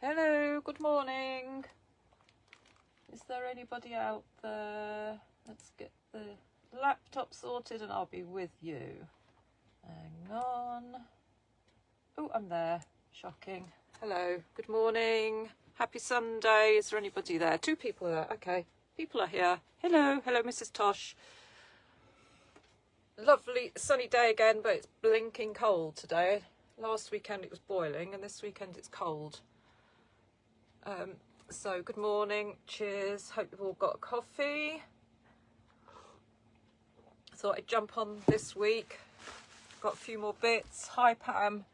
Hello, good morning. Is there anybody out there? Let's get the laptop sorted and I'll be with you. Hang on. Oh, I'm there. Shocking. Hello, good morning. Happy Sunday. Is there anybody there? 2 people there. Okay, people are here. Hello, hello, Mrs. Tosh. Lovely sunny day again, but it's blinking cold today. Last weekend it was boiling and this weekend it's cold. So good morning, cheers, hope you've all got a coffee. Thought I'd jump on this week, got a few more bits. Hi Pam,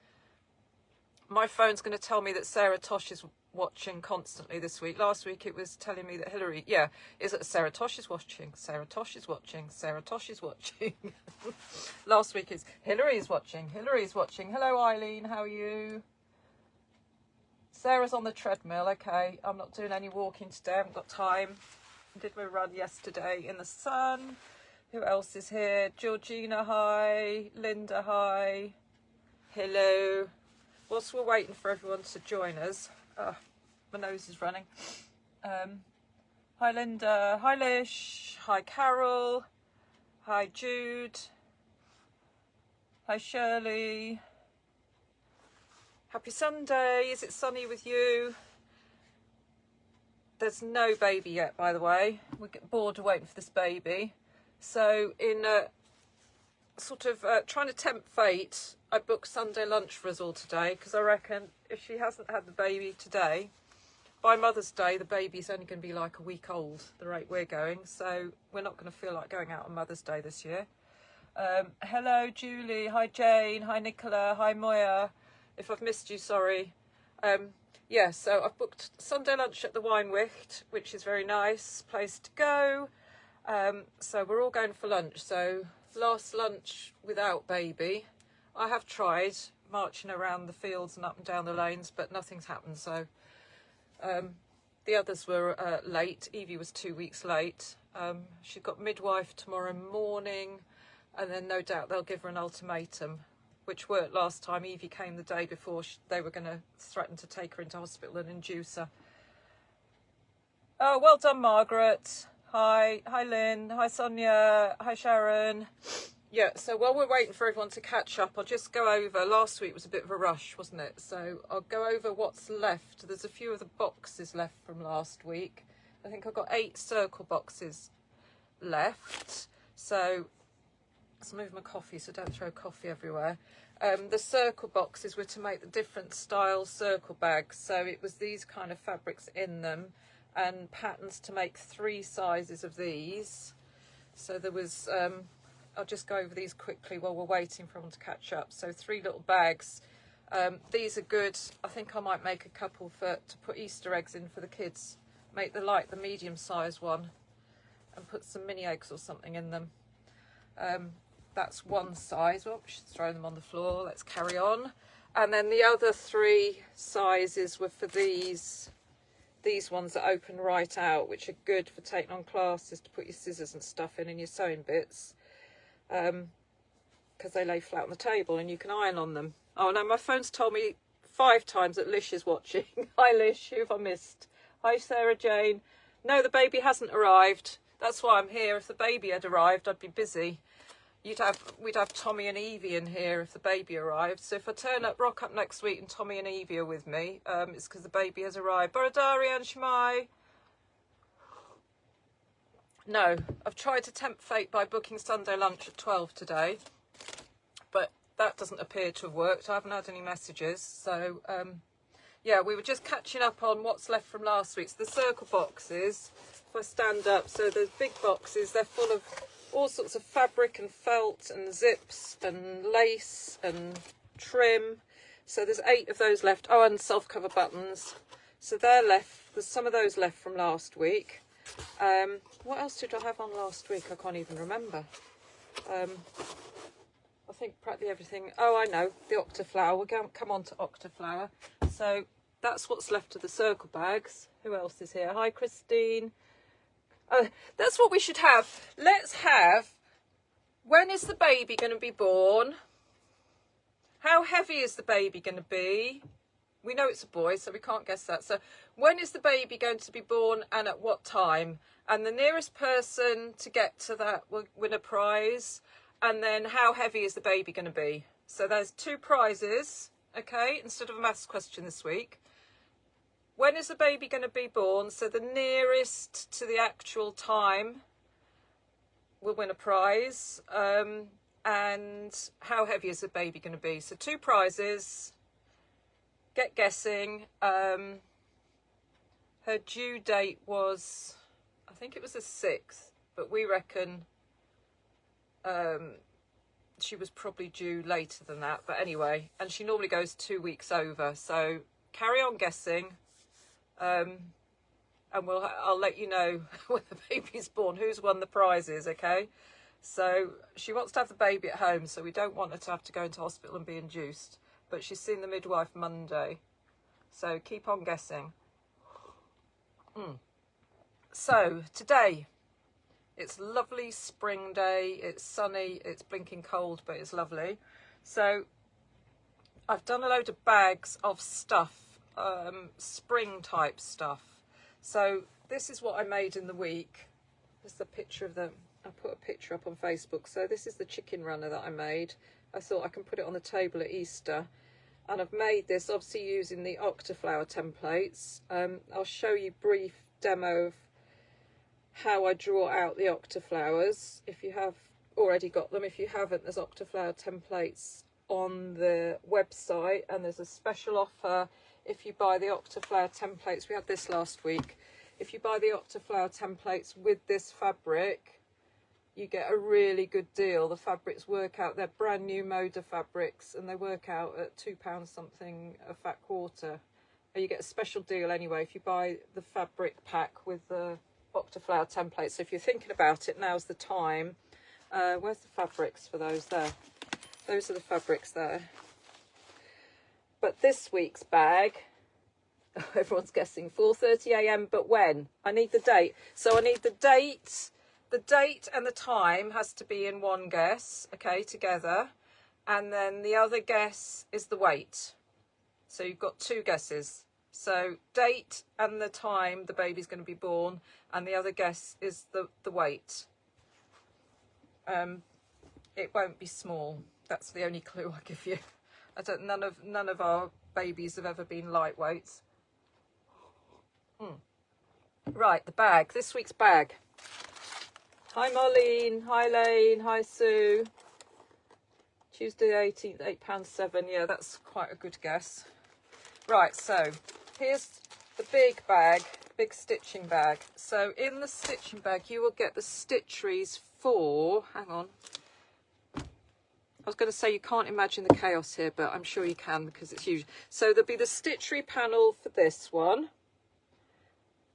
my phone's going to tell me that Sarah Tosh is watching constantly this week. Last week it was telling me that Hillary, is it Sarah Tosh is watching, Sarah Tosh is watching, Sarah Tosh is watching. Last week it's Hillary's watching, Hillary's watching. Hello Eileen, how are you? Sarah's on the treadmill. Okay, I'm not doing any walking today, I haven't got time. I did my run yesterday in the sun. Who else is here? Georgina, hi. Linda, hi. Hello. Whilst we're waiting for everyone to join us, my nose is running. Hi Linda, hi Lish, hi Carol, hi Jude, hi Shirley. Happy Sunday. Is it sunny with you? There's no baby yet, by the way. We get bored of waiting for this baby. So in trying to tempt fate, I booked Sunday lunch for us all today because I reckon if she hasn't had the baby today, by Mother's Day, the baby's only going to be like a week old, the rate we're going. So we're not going to feel like going out on Mother's Day this year. Hello, Julie. Hi, Jane. Hi, Nicola. Hi, Moya. If I've missed you, sorry. So I've booked Sunday lunch at the Winewicht, which is very nice place to go. So we're all going for lunch. So last lunch without baby. I have tried marching around the fields and up and down the lanes, but nothing's happened. So the others were late. Evie was 2 weeks late. She's got midwife tomorrow morning, and then no doubt they'll give her an ultimatum, which worked last time. Evie came the day before they were going to threaten to take her into hospital and induce her. Oh, well done, Margaret. Hi. Hi, Lynn. Hi, Sonia. Hi, Sharon. Yeah, so while we're waiting for everyone to catch up, I'll just go over. Last week was a bit of a rush, wasn't it? So I'll go over what's left. There's a few of the boxes left from last week. I think I've got 8 circle boxes left. So let's move my coffee so don't throw coffee everywhere. The circle boxes were to make the different style circle bags. So it was these kind of fabrics in them and patterns to make 3 sizes of these. So there was, I'll just go over these quickly while we're waiting for everyone to catch up. So 3 little bags. These are good. I think I might make a couple to put Easter eggs in for the kids. Make the medium size one and put some mini eggs or something in them. That's one size. Well, we should throw them on the floor. Let's carry on. And then the other 3 sizes were for these ones that open right out, which are good for taking on classes to put your scissors and stuff in and your sewing bits, because they lay flat on the table and you can iron on them. Oh no, my phone's told me 5 times that Lish is watching. Hi Lish, who have I missed? Hi Sarah Jane. No, the baby hasn't arrived. That's why I'm here. If the baby had arrived, I'd be busy. We'd have Tommy and Evie in here if the baby arrived. So if I rock up next week and Tommy and Evie are with me, it's because the baby has arrived. Borodari and Shmai. No, I've tried to tempt fate by booking Sunday lunch at 12 today, but that doesn't appear to have worked. I haven't had any messages. So, we were just catching up on what's left from last week. So the circle boxes, if I stand up, so there's big boxes, they're full of all sorts of fabric and felt and zips and lace and trim. So there's 8 of those left. Oh, and self-cover buttons. So they're left. There's some of those left from last week. What else did I have on last week? I can't even remember. I think practically everything. Oh, I know, the Octaflower. We're going to come on to Octaflower. So that's what's left of the circle bags. Who else is here? Hi, Christine. That's what we should have. Let's have, when is the baby going to be born? How heavy is the baby going to be? We know it's a boy, so we can't guess that. So when is the baby going to be born and at what time? And the nearest person to get to that will win a prize. And then how heavy is the baby going to be? So there's 2 prizes, okay, instead of a maths question this week. When is the baby going to be born? So the nearest to the actual time will win a prize. And how heavy is the baby going to be? So 2 prizes. Get guessing. Her due date was, I think it was the 6th, but we reckon she was probably due later than that. But anyway, and she normally goes 2 weeks over. So carry on guessing. And I'll let you know when the baby's born, who's won the prizes, okay? So she wants to have the baby at home, so we don't want her to have to go into hospital and be induced. But she's seen the midwife Monday. So keep on guessing. So today, it's a lovely spring day. It's sunny, it's blinking cold, but it's lovely. So I've done a load of bags of stuff, spring type stuff. So this is what I made in the week. There's the picture of them. I put a picture up on Facebook. So this is the chicken runner that I made. I thought I can put it on the table at Easter. And I've made this obviously using the octaflower templates. I'll show you a brief demo of how I draw out the octaflowers. If you have already got them, if you haven't, there's octaflower templates on the website, and there's a special offer if you buy the octaflower templates. We had this last week. If you buy the octaflower templates with this fabric, you get a really good deal. The fabrics work out, they're brand new Moda fabrics, and they work out at £2 something a fat quarter. You get a special deal anyway if you buy the fabric pack with the octaflower templates. So if you're thinking about it, now's the time. Where's the fabrics for those? There. Those are the fabrics there. But this week's bag, everyone's guessing 4:30 a.m. But when? I need the date. So I need the date. The date and the time has to be in one guess, okay, together. And then the other guess is the weight. So you've got 2 guesses. So date and the time the baby's going to be born, and the other guess is the weight. It won't be small. That's the only clue I give you. None of our babies have ever been lightweights. Right, the bag. This week's bag. Hi Marlene, hi Lane, hi Sue. Tuesday the 18th, £8.7. Yeah, that's quite a good guess. Right, so here's the big bag, big stitching bag. So in the stitching bag, you will get the stitcheries for, hang on. I was going to say you can't imagine the chaos here, but I'm sure you can because it's huge. So there'll be the stitchery panel for this one.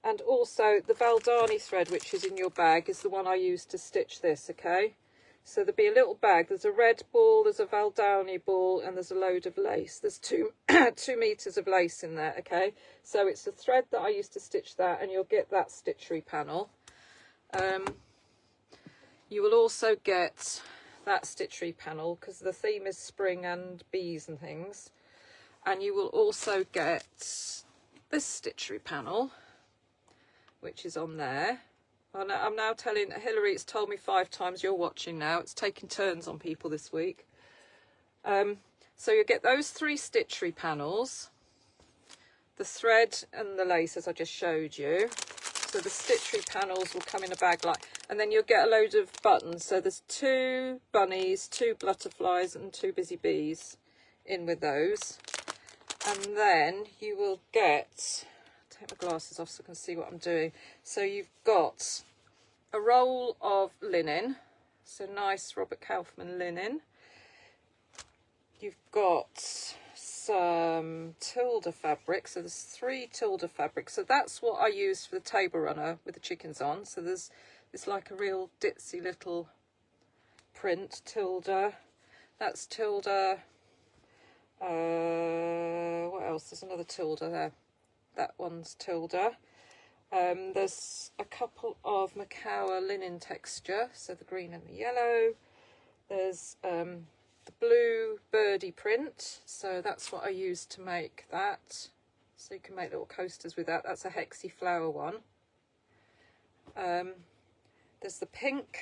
And also the Valdani thread, which is in your bag, is the one I used to stitch this, okay? So there'll be a little bag. There's a red ball, there's a Valdani ball, and there's a load of lace. There's 2 meters of lace in there, okay? So it's the thread that I used to stitch that, and you'll get that stitchery panel. You will also get that stitchery panel because the theme is spring and bees and things. And you will also get this stitchery panel, which is on there. I'm now telling Hilary, it's told me 5 times, you're watching now. It's taking turns on people this week. So you get those 3 stitchery panels, the thread and the lace as I just showed you. So the stitchery panels will come in a bag like, and then you'll get a load of buttons. So there's 2 bunnies, 2 butterflies and 2 busy bees in with those. And then you will get, take my glasses off so I can see what I'm doing. So you've got a roll of linen, so nice Robert Kaufman linen. You've got some tilde fabric, so there's 3 tilde fabrics. So that's what I use for the table runner with the chickens on. So there's it's like a real ditzy little print, tilde. That's tilde. What else? There's another tilde there. That one's tilde. There's a couple of Macawa linen texture, so the green and the yellow. There's the blue birdie print, so that's what I used to make that. So you can make little coasters with that. That's a Hexi flower one. There's the pink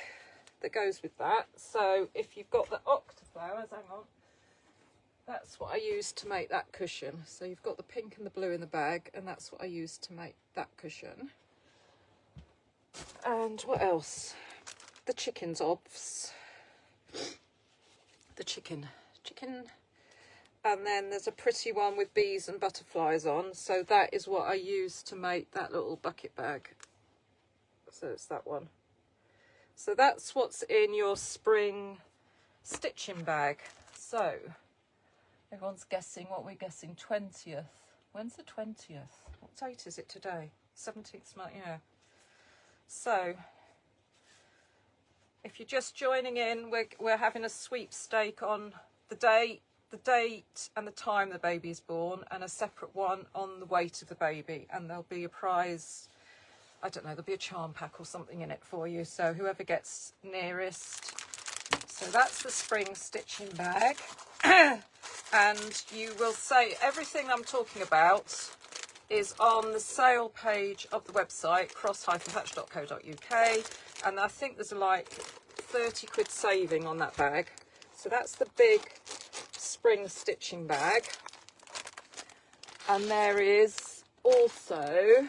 that goes with that. So if you've got the octaflowers, hang on, that's what I used to make that cushion. So you've got the pink and the blue in the bag, and that's what I used to make that cushion. And what else? The chicken's obs. The chicken. And then there's a pretty one with bees and butterflies on. So that is what I used to make that little bucket bag. So it's that one. So that's what's in your spring stitching bag. So everyone's guessing what we're guessing. 20th. When's the 20th? What date is it today? 17th month, yeah. So if you're just joining in, we're having a sweepstake on the date and the time the baby is born, and a separate one on the weight of the baby, and there'll be a prize. I don't know, there'll be a charm pack or something in it for you, so whoever gets nearest. So that's the spring stitching bag. And you will say everything I'm talking about is on the sale page of the website, cross-hatch.co.uk, and I think there's like 30 quid saving on that bag. So that's the big spring stitching bag. And there is also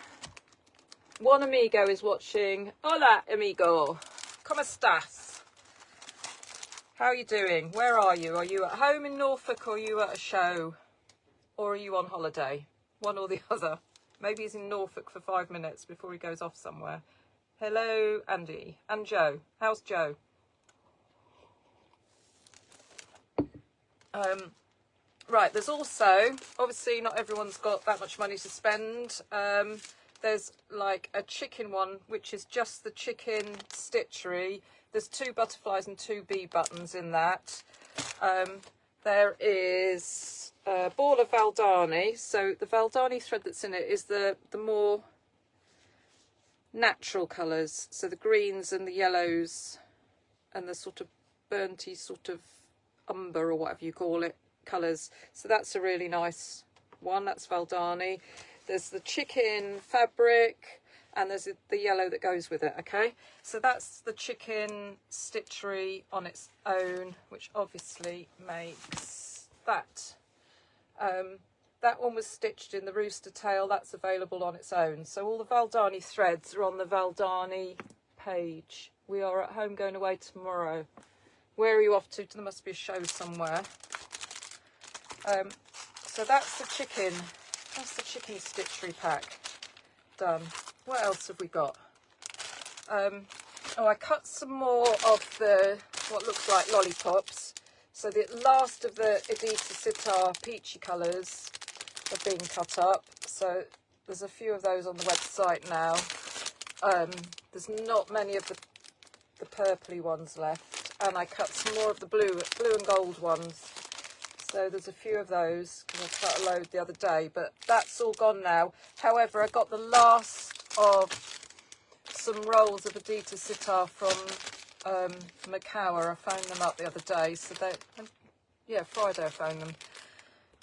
one amigo is watching. Hola amigo, ¿cómo estás? How are you doing? Where are you? Are you at home in Norfolk, or are you at a show, or are you on holiday? One or the other. Maybe he's in Norfolk for 5 minutes before he goes off somewhere. Hello, Andy. And Joe. How's Joe? Right, there's also, obviously not everyone's got that much money to spend. There's like a chicken one, which is just the chicken stitchery. There's 2 butterflies and 2 bee buttons in that. There is a ball of Valdani. So the Valdani thread that's in it is the more natural colours. So the greens and the yellows and the sort of burnty sort of umber or whatever you call it colours. So that's a really nice one. That's Valdani. There's the chicken fabric, and there's the yellow that goes with it. Okay, so that's the chicken stitchery on its own, which obviously makes that. That one was stitched in the rooster tail. That's available on its own. So all the Valdani threads are on the Valdani page. We are at home going away tomorrow. Where are you off to? There must be a show somewhere. So that's the chicken. That's the chicken stitchery pack done. What else have we got? Oh, I cut some more of the what looks like lollipops. So the last of the Edita Sitar peachy colours are being cut up. So there's a few of those on the website now. There's not many of the purpley ones left, and I cut some more of the blue and gold ones. So there's a few of those, because I cut a load the other day, but that's all gone now. However, I got the last of some rolls of Edita Sitar from Macawa. I found them up the other day, so yeah, Friday I found them.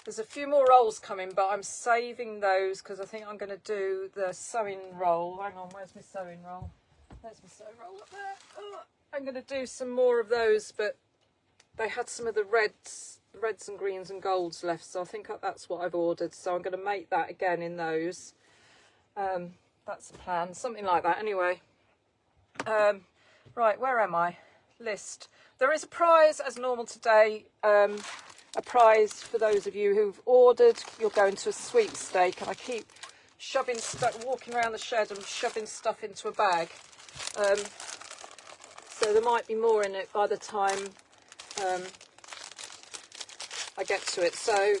There's a few more rolls coming, but I'm saving those because I think I'm going to do the sewing roll. Hang on, where's my sewing roll? There's my sewing roll up there. Oh, I'm going to do some more of those, but they had some of the reds and greens and golds left, so I think that's what I've ordered. So I'm going to make that again in those. That's the plan, something like that anyway. Right, where am I? List. There is a prize as normal today. A prize for those of you who've ordered. You'll go into a sweepstake, and I keep shoving stuff, walking around the shed and shoving stuff into a bag. So there might be more in it by the time I get to it. So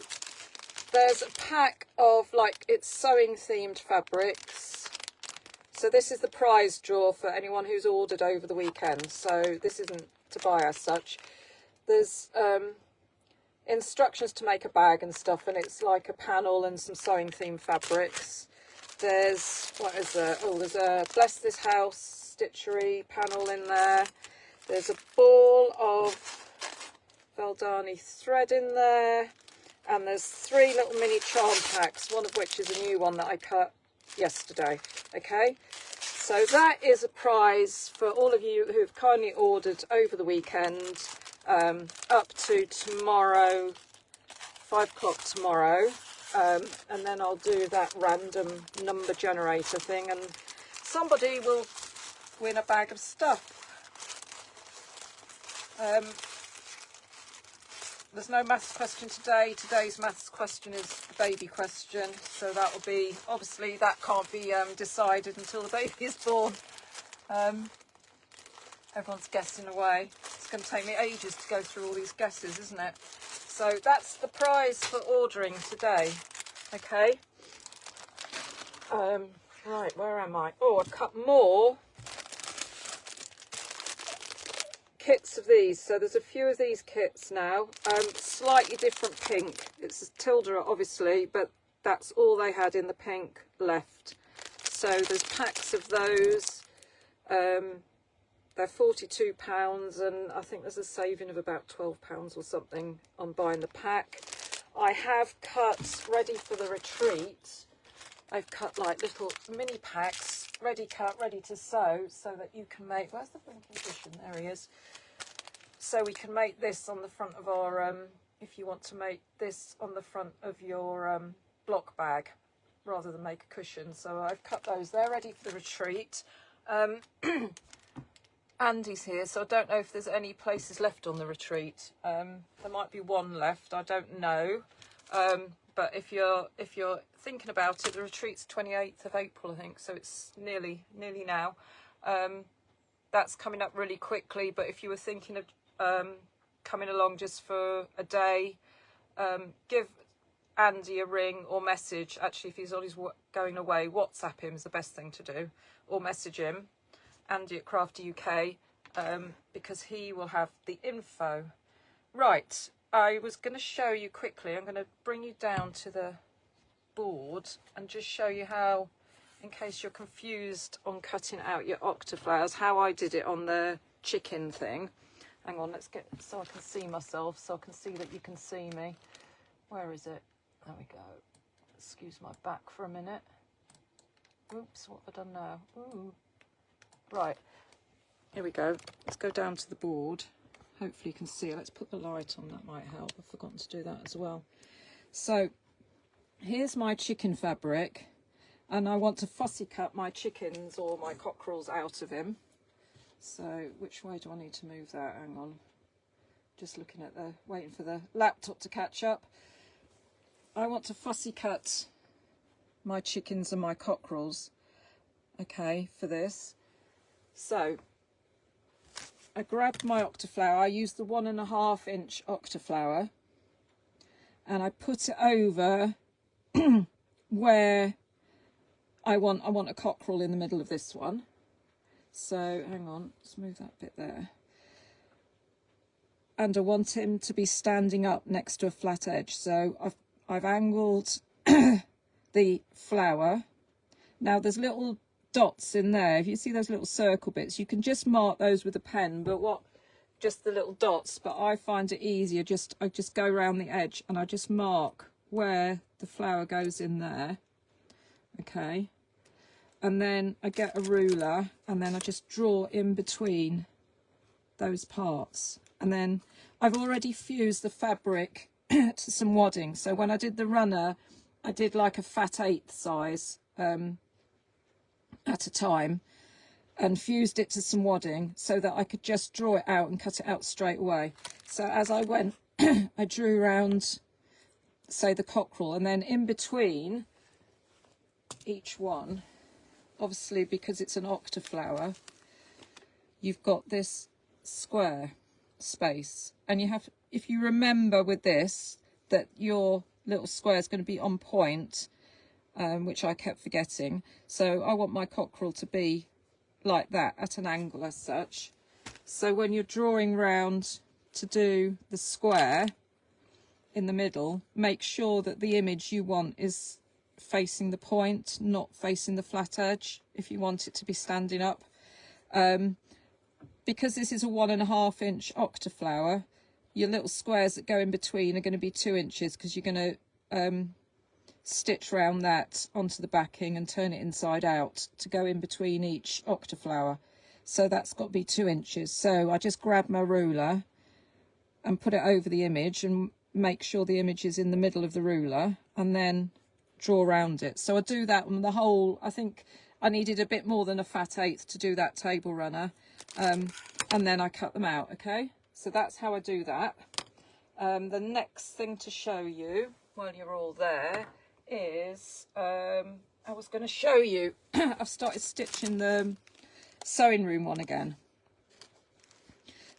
there's a pack of, like, it's sewing themed fabrics. So this is the prize draw for anyone who's ordered over the weekend. So this isn't to buy as such. There's instructions to make a bag and stuff, and it's like a panel and some sewing themed fabrics. There's, what is there? Oh, there's a Bless This House stitchery panel in there. There's a ball of Valdani thread in there, and there's 3 little mini charm packs, one of which is a new one that I cut yesterday. Okay, so that is a prize for all of you who've kindly ordered over the weekend, up to tomorrow, 5 o'clock tomorrow, and then I'll do that random number generator thing, and somebody will win a bag of stuff. There's no maths question today. Today's maths question is the baby question, so that will be, obviously that can't be decided until the baby is born. Everyone's guessing away. It's going to take me ages to go through all these guesses, isn't it? So that's the prize for ordering today. Okay. Right, where am I? Oh, I've cut more kits of these. So there's a few of these kits now. Slightly different pink. It's Tilda, obviously, but that's all they had in the pink left. So there's packs of those. They're £42, and I think there's a saving of about £12 or something on buying the pack. I have cut, ready for the retreat, I've cut like little mini packs, ready cut, ready to sew, so that you can make, where's the blinking cushion? There he is. So we can make this on the front of our, if you want to make this on the front of your block bag, rather than make a cushion. So I've cut those, they're ready for the retreat. Andy's here, so I don't know if there's any places left on the retreat. There might be one left, I don't know. But if you're thinking about it, the retreat's 28th of April, I think, so it's nearly now. That's coming up really quickly, but if you were thinking of coming along just for a day, give Andy a ring or message. Actually, if he's on his going away, WhatsApp him is the best thing to do, or message him, Andy at Crafty UK, because he will have the info. Right, I was going to show you quickly, I'm going to bring you down to the board and just show you how, in case you're confused on cutting out your octaflowers, how I did it on the chicken thing. Hang on, let's get, so I can see myself, so I can see that you can see me. Where is it? There we go. Excuse my back for a minute. Oops, what have I done now? Ooh. Right, here we go. Let's go down to the board. Hopefully you can see it. Let's put the light on, that might help. I've forgotten to do that as well. So here's my chicken fabric, and I want to fussy cut my chickens or my cockerels out of him. So which way do I need to move that? Hang on. Just looking at the, waiting for the laptop to catch up. I want to fussy cut my chickens and my cockerels, okay, for this. So I grabbed my octaflower, I used the 1.5 inch octaflower, and I put it over where I want a cockerel in the middle of this one. So hang on, let's move that bit there. And I want him to be standing up next to a flat edge. So I've angled the flower. Now there's little dots in there. If you see those little circle bits, you can just mark those with a pen, but just the little dots, but I find it easier, I just go around the edge and I just mark where the flower goes in there. Okay, and then I get a ruler and then I just draw in between those parts, and then I've already fused the fabric to some wadding. So when I did the runner, I did like a fat 1/8 size at a time, and fused it to some wadding so that I could just draw it out and cut it out straight away. So as I went, I drew around, say, the cockerel, and then in between each one, obviously because it's an octaflower, you've got this square space, and you have, if you remember with this, that your little square is going to be on point, which I kept forgetting. So I want my cockerel to be like that, at an angle as such. So when you're drawing round to do the square in the middle, make sure that the image you want is facing the point, not facing the flat edge, if you want it to be standing up. Because this is a 1.5 inch octaflower, your little squares that go in between are going to be 2 inches, because you're going to stitch round that onto the backing and turn it inside out to go in between each octaflower. So that's got to be 2 inches. So I just grab my ruler and put it over the image and make sure the image is in the middle of the ruler, and then draw around it. So I do that on the whole. I think I needed a bit more than a fat eighth to do that table runner, and then I cut them out. Okay, so that's how I do that. The next thing to show you while you're all there is I was going to show you I've started stitching the sewing room one again.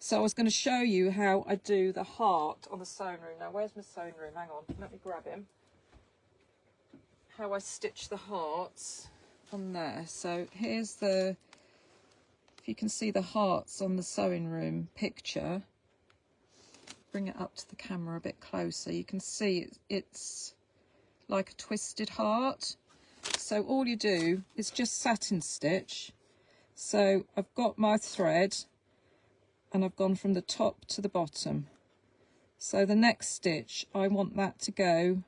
So I was going to show you how I do the heart on the sewing room. Now, where's my sewing room? Hang on, let me grab him. How I stitch the hearts on there. So here's the, if you can see the hearts on the sewing room picture, bring it up to the camera a bit closer. You can see it's like a twisted heart. So all you do is just satin stitch. So I've got my thread and I've gone from the top to the bottom. So the next stitch, I want that to go,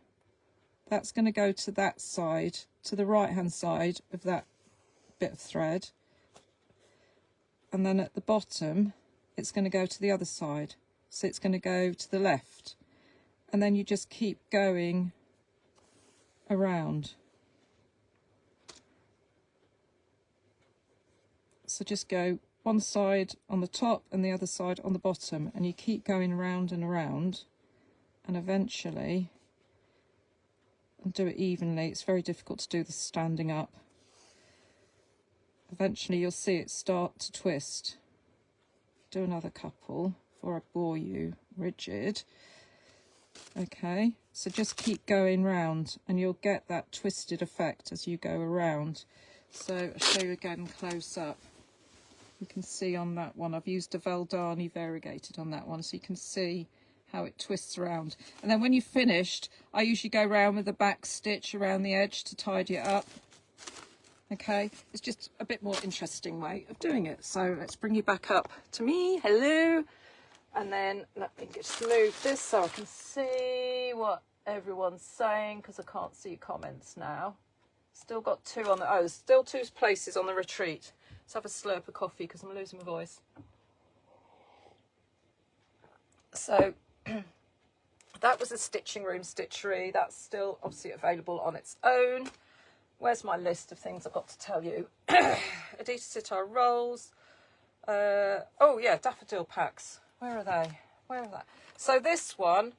that's going to go to that side, to the right hand side of that bit of thread. And then at the bottom, it's going to go to the other side. So it's going to go to the left. And then you just keep going around. So just go one side on the top and the other side on the bottom, and you keep going around and around, and eventually, and do it evenly. It's very difficult to do this standing up. Eventually you'll see it start to twist. Do another couple before I bore you rigid. Okay, so just keep going round and you'll get that twisted effect as you go around. So I'll show you again close up. You can see on that one, I've used a Valdani variegated on that one, so you can see how it twists around. And then when you've finished, I usually go around with the back stitch around the edge to tidy it up. Okay, it's just a bit more interesting way of doing it. So let's bring you back up to me. Hello. And then let me just move this so I can see what everyone's saying, because I can't see comments now. Still got two on the, oh, there's still 2 places on the retreat. Let's have a slurp of coffee because I'm losing my voice. So that was a stitching room stitchery. That's still obviously available on its own. Where's my list of things I've got to tell you? Adidas Sitar rolls. Oh yeah, Daffodil packs. Where are they? Where are they? So this one,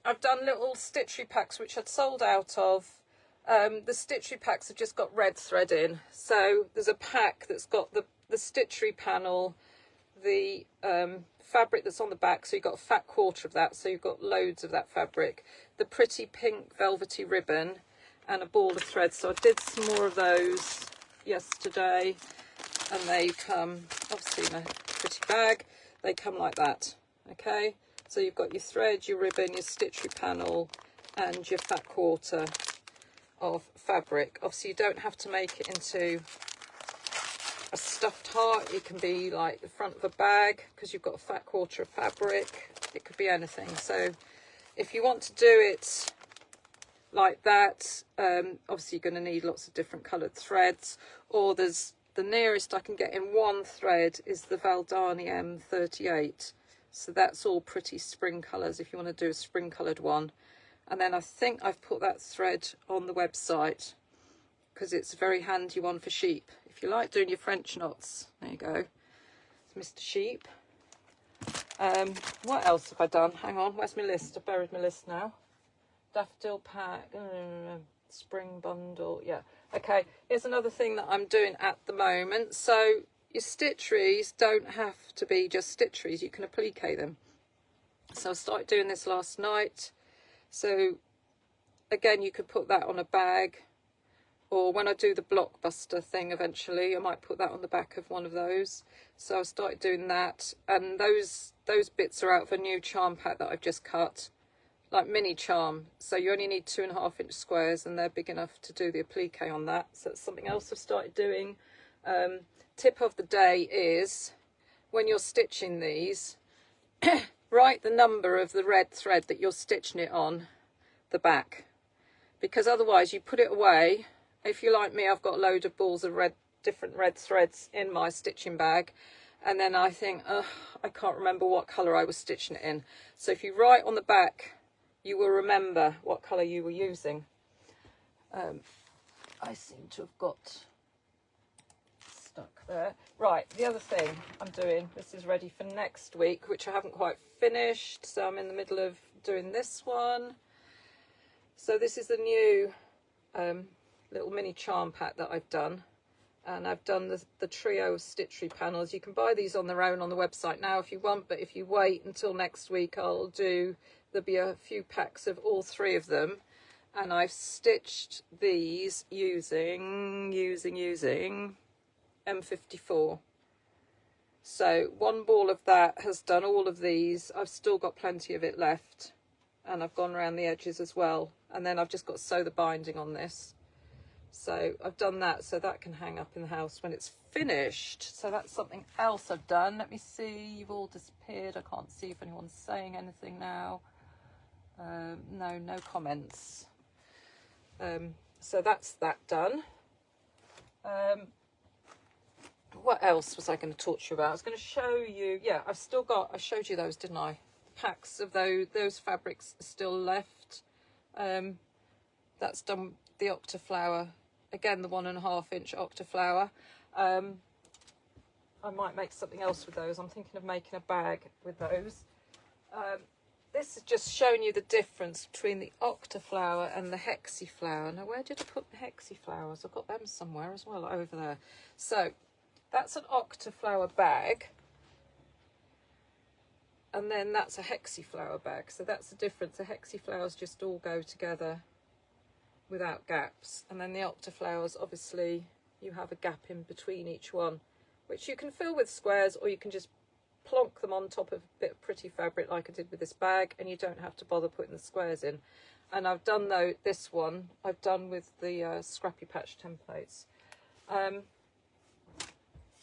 I've done little stitchery packs which I'd sold out of. The stitchery packs have just got red thread in. So there's a pack that's got the stitchery panel, the fabric that's on the back, so you've got a fat quarter of that, so you've got loads of that fabric, the pretty pink velvety ribbon, and a ball of thread. So I did some more of those yesterday, and they come obviously in a pretty bag. They come like that. Okay, so you've got your thread, your ribbon, your stitchery panel, and your fat quarter of fabric. Obviously you don't have to make it into a stuffed heart. It can be like the front of a bag because you've got a fat quarter of fabric. It could be anything. So if you want to do it like that, obviously you're going to need lots of different coloured threads, or there's the nearest I can get in one thread is the Valdani M38. So that's all pretty spring colours if you want to do a spring coloured one. And then I think I've put that thread on the website because it's a very handy one for sheep. If you like doing your French knots, there you go. It's Mr. Sheep. What else have I done? Hang on, where's my list? I've buried my list now. Daffodil pack, spring bundle, yeah. Okay, here's another thing that I'm doing at the moment. So your stitcheries don't have to be just stitcheries. You can applique them. So I started doing this last night. So again, you could put that on a bag, or when I do the blockbuster thing eventually, I might put that on the back of one of those. So I started doing that, and those bits are out of a new charm pack that I've just cut, like mini charm. So you only need 2.5 inch squares, and they're big enough to do the applique on that. So that's something else I've started doing. Tip of the day is when you're stitching these, write the number of the red thread that you're stitching it on the back, because otherwise you put it away. If you're like me, I've got a load of balls of different red threads in my stitching bag, and then I think, oh, I can't remember what colour I was stitching it in. So if you write on the back, you will remember what colour you were using. I seem to have got stuck there. Right, the other thing I'm doing, this is ready for next week, which I haven't quite finished, so I'm in the middle of doing this one. So this is the new little mini charm pack that I've done, and I've done the trio of stitchery panels. You can buy these on their own on the website now if you want, but if you wait until next week, there'll be a few packs of all 3 of them. And I've stitched these using M54. So one ball of that has done all of these. I've still got plenty of it left, and I've gone around the edges as well, and then I've just got to sew the binding on this. So I've done that, so that can hang up in the house when it's finished. So that's something else I've done. Let me see, you've all disappeared. I can't see if anyone's saying anything now. No comments. So that's that done. What else was I going to talk to you about? I was going to show you, yeah, I showed you those, didn't I? Packs of those fabrics are still left. That's done the octaflower, again the 1.5 inch octaflower. I might make something else with those. I'm thinking of making a bag with those. This is just showing you the difference between the octaflower and the hexi flower. Now, where did I put the hexi flowers? I've got them somewhere as well, over there. So that's an octaflower bag, and then that's a hexi flower bag. So that's the difference. The hexi flowers just all go together without gaps, and then the octaflowers, obviously you have a gap in between each one, which you can fill with squares, or you can just plonk them on top of a bit of pretty fabric like I did with this bag, and you don't have to bother putting the squares in. And I've done this one I've done with the Scrappy Patch templates.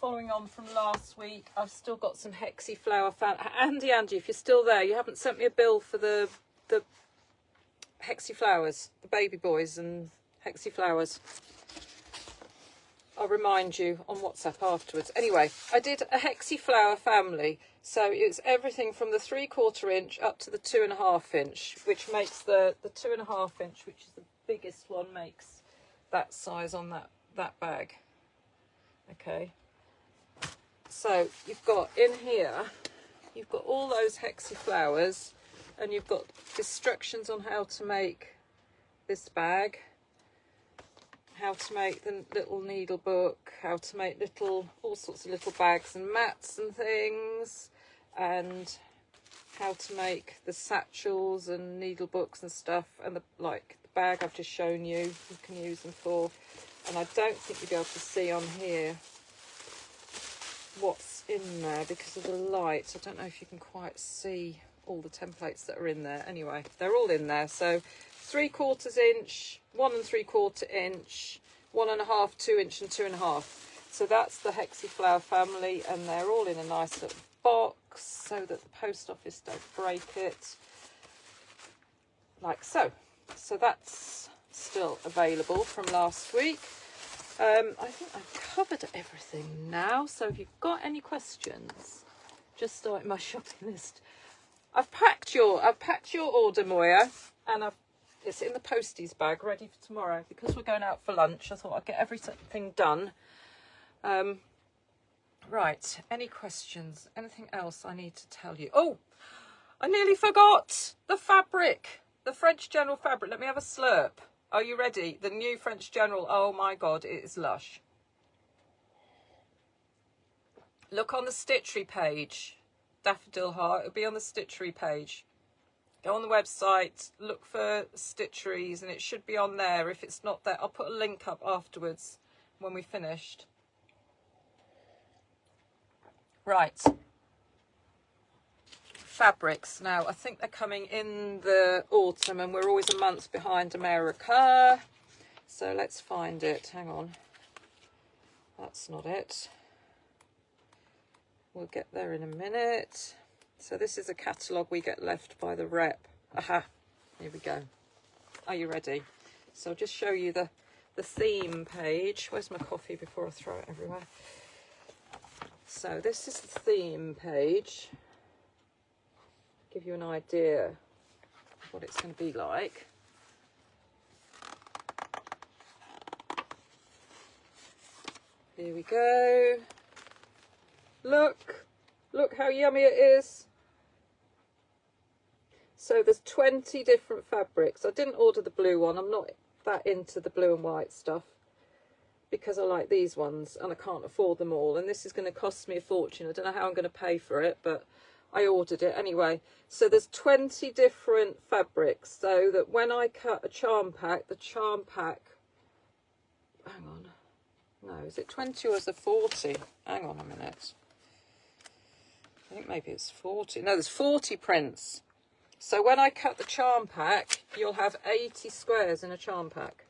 Following on from last week, I've still got some hexi flower Andy, if you're still there, you haven't sent me a bill for the hexi flowers, the baby boys and hexi flowers. I'll remind you on WhatsApp afterwards. Anyway, I did a hexi flower family, so it's everything from the 3/4 inch up to the 2.5 inch, which makes the 2.5 inch, which is the biggest one, makes that size on that bag. Okay, so you've got in here, you've got all those hexi flowers, and you've got instructions on how to make this bag, how to make the little needle book, how to make all sorts of little bags and mats and things, and how to make the satchels and needle books and stuff, and the bag I've just shown you can use them for. And I don't think you'll be able to see on here what's in there because of the light. I don't know if you can quite see all the templates that are in there. Anyway, they're all in there. So 3/4 inch, 1 3/4 inch, 1.5, 2 inch and 2.5. So that's the hexi flower family, and they're all in a nice little box so that the post office don't break it, like so. So that's still available from last week. I think I've covered everything now, so if you've got any questions, just start my shopping list. I've packed your order, Moya, and it's in the posties bag ready for tomorrow because we're going out for lunch. I thought I'd get everything done. Right, any questions? Anything else I need to tell you? Oh, I nearly forgot the fabric, the French General fabric. Let me have a slurp. Are you ready? The new French General. Oh my God, it is lush. Look on the stitchery page. Daffodil heart, it'll be on the stitchery page. Go on the website, look for stitcheries, and it should be on there. If it's not there, I'll put a link up afterwards when we've finished. Right. Fabrics. Now, I think they're coming in the autumn, and we're always a month behind America. So let's find it. Hang on. That's not it. We'll get there in a minute. So this is a catalogue we get left by the rep. Aha, here we go. Are you ready? So I'll just show you the theme page. Where's my coffee before I throw it everywhere? So this is the theme page. Give you an idea of what it's going to be like. Here we go. Look how yummy it is. So there's 20 different fabrics. I didn't order the blue one. I'm not that into the blue and white stuff because I like these ones and I can't afford them all. And this is going to cost me a fortune. I don't know how I'm going to pay for it, but I ordered it anyway. So there's 20 different fabrics, so that when I cut a charm pack, the charm pack, hang on, no, is it 20 or is it 40? Hang on a minute. I think maybe it's 40. No, there's 40 prints. So when I cut the charm pack, you'll have 80 squares in a charm pack.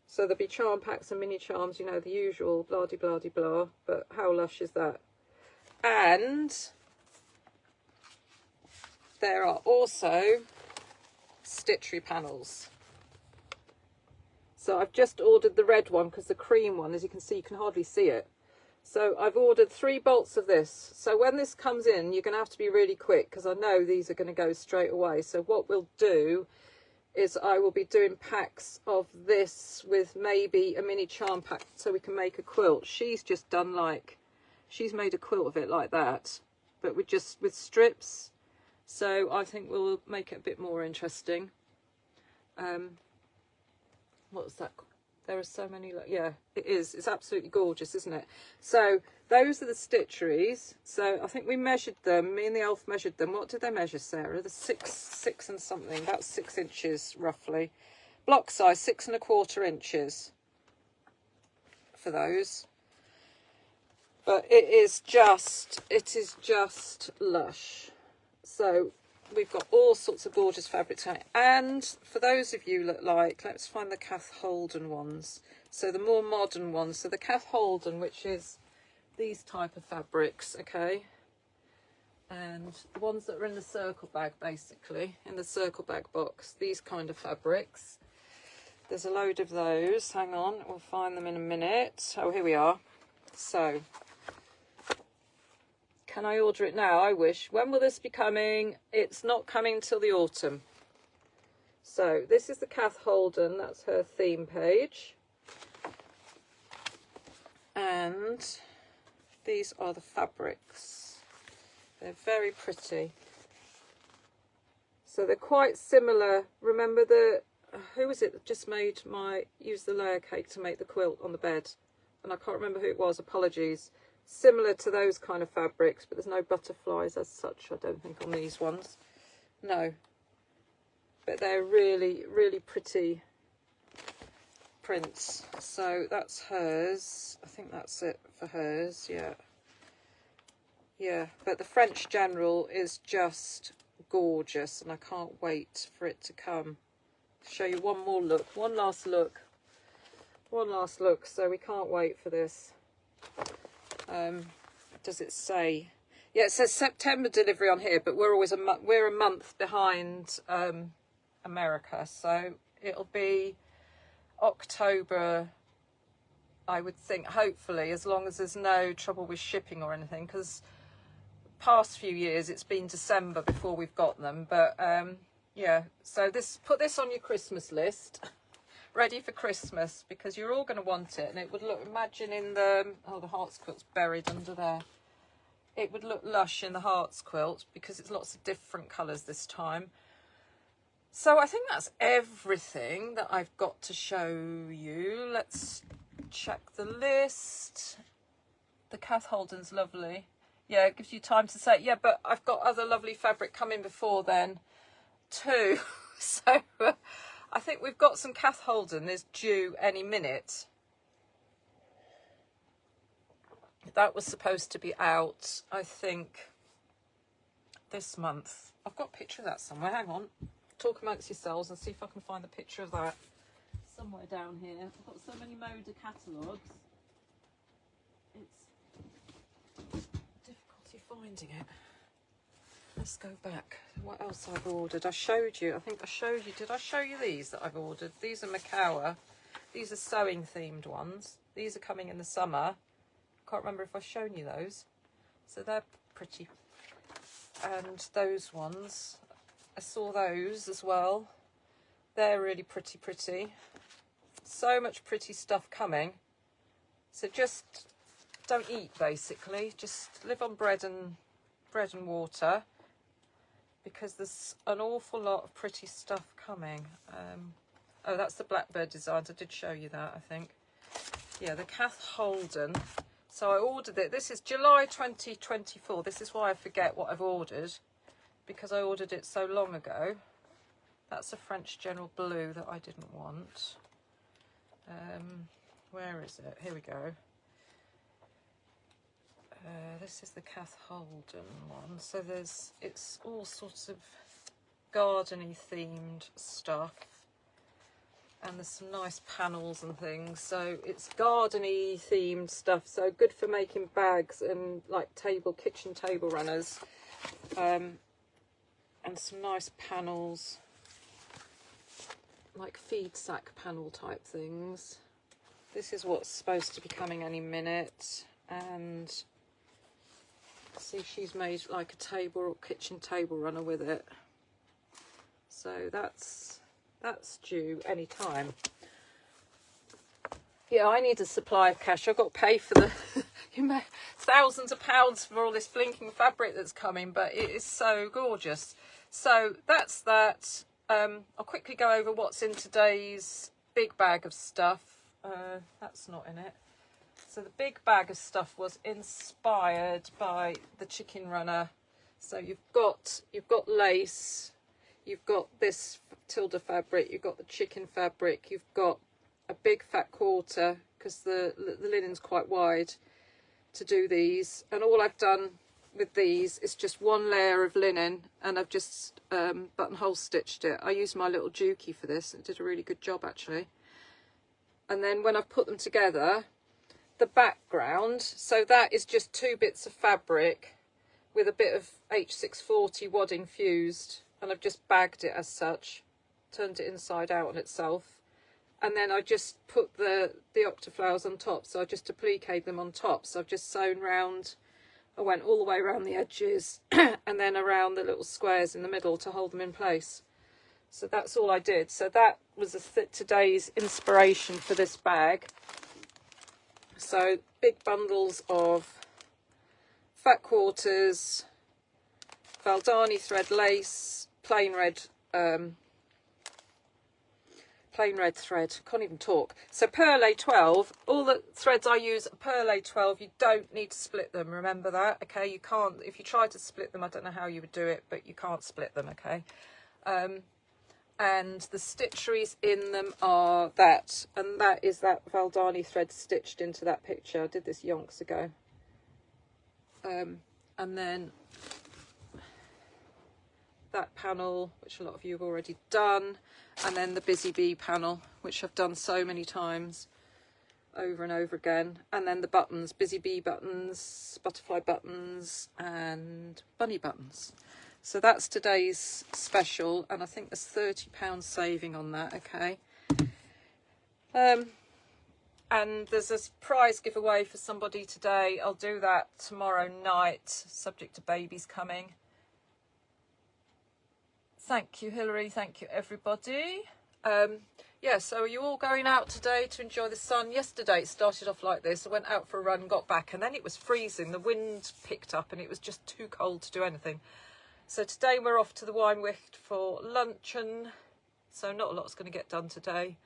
So there'll be charm packs and mini charms, you know, the usual blah-de-blah-de-blah, but how lush is that? And there are also stitchery panels. So I've just ordered the red one because the cream one, as you can see, you can hardly see it. So I've ordered 3 bolts of this. So when this comes in, you're going to have to be really quick because I know these are going to go straight away. So what we'll do is I will be doing packs of this with maybe a mini charm pack so we can make a quilt. She's just done like, she's made a quilt of it like that, but with strips. So I think we'll make it a bit more interesting. What's that? There are so many, yeah, it is. It's absolutely gorgeous, isn't it? So those are the stitcheries. So I think we measured them. Me and the elf measured them. What did they measure, Sarah? The six and something, about 6 inches roughly. Block size, 6 1/4 inches for those. But it is just lush. So we've got all sorts of gorgeous fabrics. And for those of you that like, let's find the Kath Holden ones. So the more modern ones. So the Kath Holden, which is these type of fabrics, okay? And the ones that are in the circle bag, basically, in the circle bag box, these kind of fabrics. There's a load of those. Hang on, we'll find them in a minute. Oh, here we are. So can I order it now? I wish. When will this be coming? It's not coming till the autumn. So this is the Kath Holden. That's her theme page. And these are the fabrics. They're very pretty. So they're quite similar. Remember who was it that just used the layer cake to make the quilt on the bed? And I can't remember who it was. Apologies. Similar to those kind of fabrics, but there's no butterflies as such, I don't think, on these ones. No. But they're really, really pretty prints. So that's hers. I think that's it for hers, yeah. Yeah, but the French General is just gorgeous, and I can't wait for it to come. Show you one more look, one last look. One last look, so we can't wait for this. Does it say? Yeah, it says September delivery on here, but we're always we're a month behind America, so it'll be October, I would think, hopefully, as long as there's no trouble with shipping or anything, because past few years it's been December before we've got them. But yeah, so put this on your Christmas list. Ready for Christmas, because you're all going to want it. And it would look, imagine in the, oh, the hearts quilt's buried under there. It would look lush in the hearts quilt because it's lots of different colours this time. So I think that's everything that I've got to show you. Let's check the list. The Kath Holden's lovely. Yeah, it gives you time to say, yeah, but I've got other lovely fabric coming before then too. So I think we've got some Kath Holden is due any minute. That was supposed to be out, I think, this month. I've got a picture of that somewhere. Hang on. Talk amongst yourselves and see if I can find the picture of that. Somewhere down here. I've got so many Moda catalogues. It's difficulty finding it. let's go back. What else I've ordered? I showed you. I think I showed you. Did I show you these that I've ordered? These are Macawa. These are sewing themed ones. These are coming in the summer. Can't remember if I've shown you those. So they're pretty. And those ones, I saw those as well. They're really pretty. So much pretty stuff coming. So just don't eat, basically. Just live on bread and water, because there's an awful lot of pretty stuff coming. Oh, that's the Blackbird designs. I did show you that, I think. Yeah, the Kath Holden. So I ordered it. This is July 2024. This is why I forget what I've ordered, because I ordered it so long ago. That's a French General Blue that I didn't want. Where is it? Here we go. This is the Kath Holden one. So it's all sorts of gardeny themed stuff, and there's some nice panels and things. So it's gardeny themed stuff, so good for making bags and like kitchen table runners, and some nice panels, like feed sack panel type things. This is what's supposed to be coming any minute, and see, she's made like a table or kitchen table runner with it. So that's due any time. Yeah, I need a supply of cash. I've got to pay for the thousands of pounds for all this blinking fabric that's coming, but it is so gorgeous. So that's that. I'll quickly go over what's in today's big bag of stuff. That's not in it. So the big bag of stuff was inspired by the chicken runner. So you've got lace, you've got this Tilda fabric, you've got the chicken fabric, you've got a big fat quarter, because the linen's quite wide to do these. And all I've done with these is just one layer of linen, and I've just buttonhole stitched it. I used my little Juki for this, and it did a really good job actually. And then when I've put them together, the background, so that is just 2 bits of fabric with a bit of H640 wadding fused, and I've just bagged it as such, turned it inside out on itself, and then I just put the octaflowers on top. So I just appliqued them on top. So I've just sewn round, I went all the way around the edges and then around the little squares in the middle to hold them in place. So that's all I did. So that was today's inspiration for this bag. So big bundles of fat quarters, Valdani thread lace, plain red thread, can't even talk. So Perle 12, all the threads I use are Perle 12. You don't need to split them, remember that, okay? You can't, if you try to split them, I don't know how you would do it, but you can't split them, okay? And the stitcheries in them are that, and that is that Valdani thread stitched into that picture. I did this yonks ago. And then that panel, which a lot of you have already done, and then the Busy Bee panel, which I've done so many times over and over again, and then the buttons, Busy Bee buttons, butterfly buttons, and bunny buttons. So that's today's special, and I think there's £30 saving on that, okay? And there's a prize giveaway for somebody today. I'll do that tomorrow night, subject to babies coming. Thank you, Hilary. Thank you, everybody. Yeah, so are you all going out today to enjoy the sun? Yesterday it started off like this. I went out for a run, got back, and then it was freezing. The wind picked up and it was just too cold to do anything. So today we're off to the Wine Wicht for luncheon. So not a lot's going to get done today.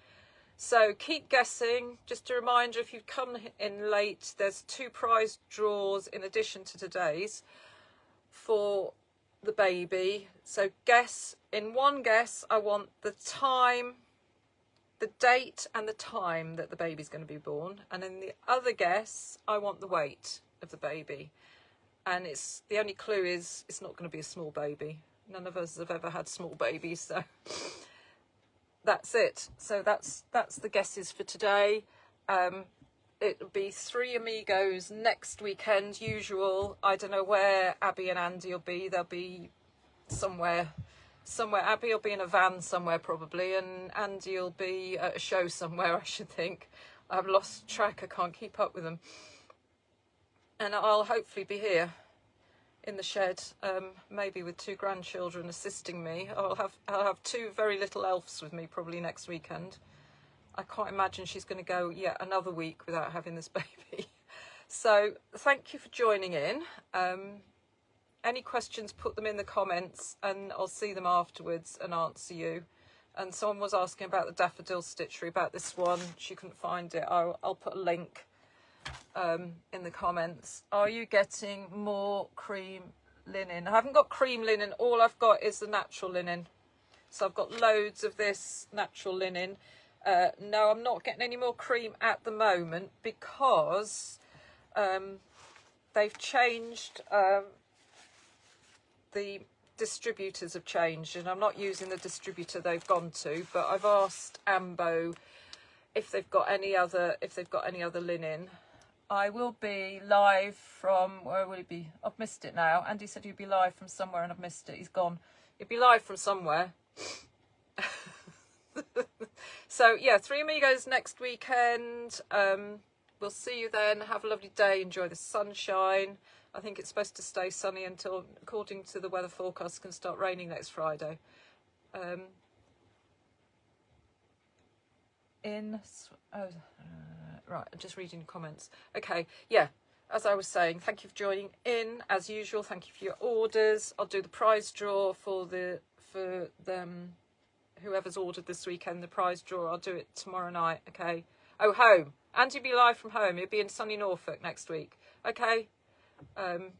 So keep guessing. Just a reminder, if you've come in late, there's 2 prize draws in addition to today's for the baby. So guess, in one guess, I want the time, the date and the time that the baby's going to be born. And in the other guess, I want the weight of the baby. And it's, the only clue is it's not going to be a small baby. None of us have ever had small babies, so that's it. So that's the guesses for today. It'll be 3 amigos next weekend, usual. I don't know where Abby and Andy will be. They'll be somewhere. Abby will be in a van somewhere probably, and Andy will be at a show somewhere, I should think. I've lost track, I can't keep up with them. And I'll hopefully be here in the shed, maybe with 2 grandchildren assisting me. I'll have 2 very little elves with me probably next weekend. I can't imagine she's going to go yet another week without having this baby. So thank you for joining in. Any questions, put them in the comments and I'll see them afterwards and answer you. And someone was asking about the Daffodil stitchery, about this one. She couldn't find it. I'll put a link in the comments. Are you getting more cream linen? I haven't got cream linen. All I've got is the natural linen. So I've got loads of this natural linen. No, I'm not getting any more cream at the moment because they've changed. The distributors have changed and I'm not using the distributor they've gone to, but I've asked Ambo if they've got any other linen. I will be live from, where will he be? I've missed it now. Andy said he'd be live from somewhere and I've missed it. He's gone. He'd be live from somewhere. So yeah, Three Amigos next weekend. We'll see you then. Have a lovely day. Enjoy the sunshine. I think it's supposed to stay sunny until, according to the weather forecast, it's going to start raining next Friday. Right, I'm just reading comments. Okay, yeah, as I was saying, thank you for joining in. As usual, thank you for your orders. I'll do the prize draw for them, whoever's ordered this weekend, the prize draw. I'll do it tomorrow night, okay? Oh, home. Andy will be live from home. He'll be in sunny Norfolk next week, okay? And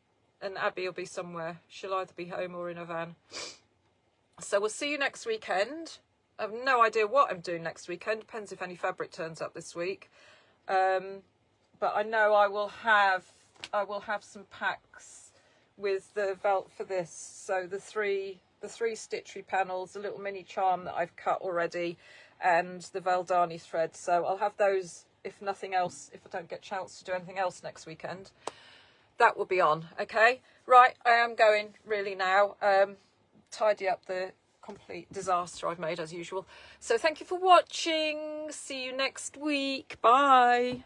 Abby will be somewhere. She'll either be home or in a van. So we'll see you next weekend. I have no idea what I'm doing next weekend. Depends if any fabric turns up this week. But I know I will have some packs with the felt for this. So the three stitchery panels, the little mini charm that I've cut already, and the Valdani thread. So I'll have those, if nothing else, if I don't get a chance to do anything else next weekend. That will be on, okay? Right, I am going really now. Tidy up the complete disaster I've made as usual. So thank you for watching. See you next week. Bye.